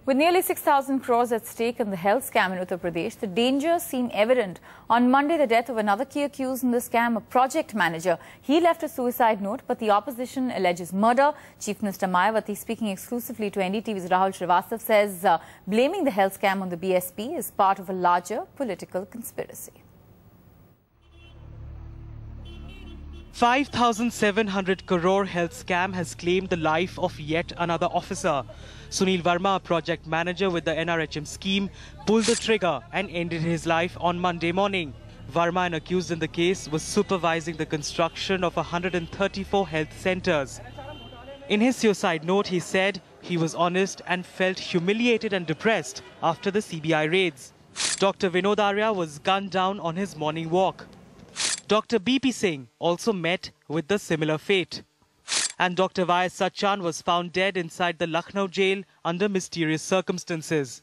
With nearly 6,000 crores at stake in the health scam in Uttar Pradesh, the dangers seem evident. On Monday, the death of another key accused in the scam, a project manager. He left a suicide note, but the opposition alleges murder. Chief Minister Mayawati, speaking exclusively to NDTV's Rahul Srivastav, says blaming the health scam on the BSP is part of a larger political conspiracy. 5,700 crore health scam has claimed the life of yet another officer. Sunil Verma, a project manager with the NRHM scheme, pulled the trigger and ended his life on Monday morning. Verma, an accused in the case, was supervising the construction of 134 health centers. In his suicide note, he said he was honest and felt humiliated and depressed after the CBI raids. Dr. Vinod Arya was gunned down on his morning walk. Dr. BP Singh also met with the similar fate. And Dr. Y.S. Sachan was found dead inside the Lucknow jail under mysterious circumstances.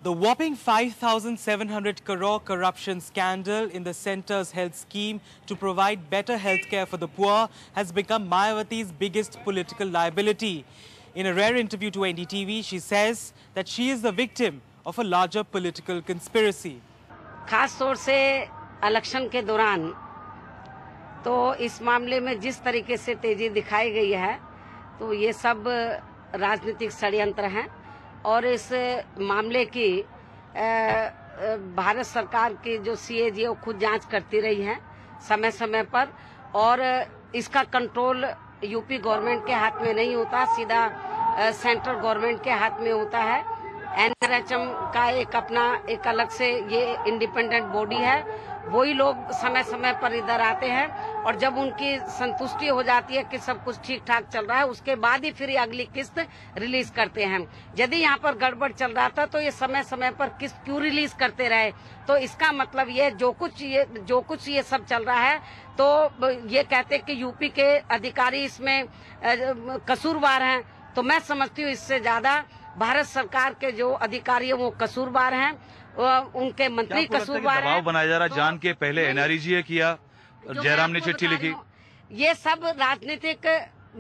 The whopping 5,700 crore corruption scandal in the centre's health scheme to provide better healthcare for the poor has become Mayawati's biggest political liability. In a rare interview to NDTV, she says that she is the victim of a larger political conspiracy. खास तौर से election के दौरान तो इस मामले में जिस तरीके से तेजी दिखाई गई है तो ये सब राजनीतिक षड्यंत्र हैं और इस मामले की भारत सरकार की जो CAG वो खुद जांच करती रही है समय समय पर और इसका कंट्रोल यूपी गवर्नमेंट के हाथ में नहीं होता, सीधा सेंट्रल गवर्नमेंट के हाथ में होता है। NRHM का एक अलग से ये इंडिपेंडेंट बॉडी है, वही लोग समय समय पर इधर आते हैं और जब उनकी संतुष्टि हो जाती है कि सब कुछ ठीक ठाक चल रहा है उसके बाद ही फिर ये अगली किस्त रिलीज करते हैं। यदि यहाँ पर गड़बड़ चल रहा था तो ये समय समय पर किस्त क्यों रिलीज करते रहे? तो इसका मतलब ये जो कुछ ये सब चल रहा है तो ये कहते कि यूपी के अधिकारी इसमें कसूरवार हैं। तो मैं समझती हूँ इससे ज्यादा भारत सरकार के जो अधिकारी हैं वो कसूरवार हैं, उनके मंत्री कसूरवार हैं। बनाया जा रहा जान के पहले NRE जी किया, जयराम ने चिट्ठी लिखी। ये सब राजनीतिक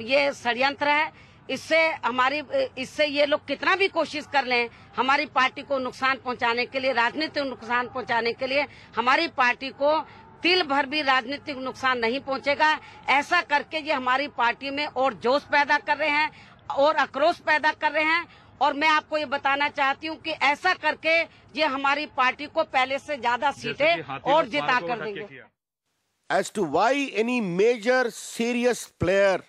ये षड्यंत्र है। इससे ये लोग कितना भी कोशिश कर लें हमारी पार्टी को नुकसान पहुंचाने के लिए, राजनीतिक नुकसान पहुंचाने के लिए, हमारी पार्टी को तिल भर भी राजनीतिक नुकसान नहीं पहुंचेगा। ऐसा करके ये हमारी पार्टी में और जोश पैदा कर रहे हैं और आक्रोश पैदा कर रहे हैं और मैं आपको ये बताना चाहती हूँ कि ऐसा करके ये हमारी पार्टी को पहले से ज्यादा सीटें और जिता कर देंगे। As to why any major serious player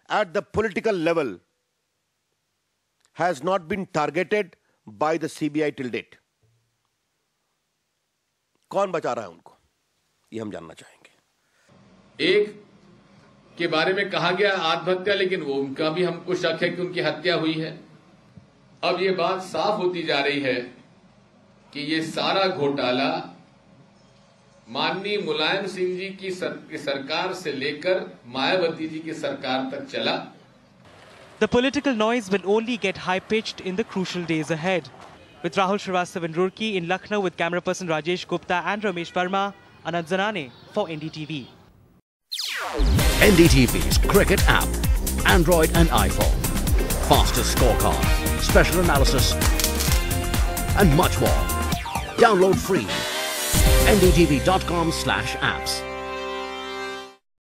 at the political level has not been targeted by the CBI till date, कौन बचा रहा है उनको, ये हम जानना चाहेंगे। एक के बारे में कहा गया आत्महत्या, लेकिन वो उनका भी हमको शक है कि उनकी हत्या हुई है। अब ये बात साफ होती जा रही है कि ये सारा घोटाला माननीय मुलायम सिंह जी की सरकार से लेकर मायावती जी की सरकार तक चला। The political noise will only get high-pitched in the crucial days ahead. With Rahul Srivastav in Roorkee, in Lucknow with camera person Rajesh Gupta and Ramesh Verma, Anand Zanane for NDTV. NDTV's cricket app, Android and iPhone. Fastest scorecard, special analysis, and much more. Download free. ndtv.com/apps.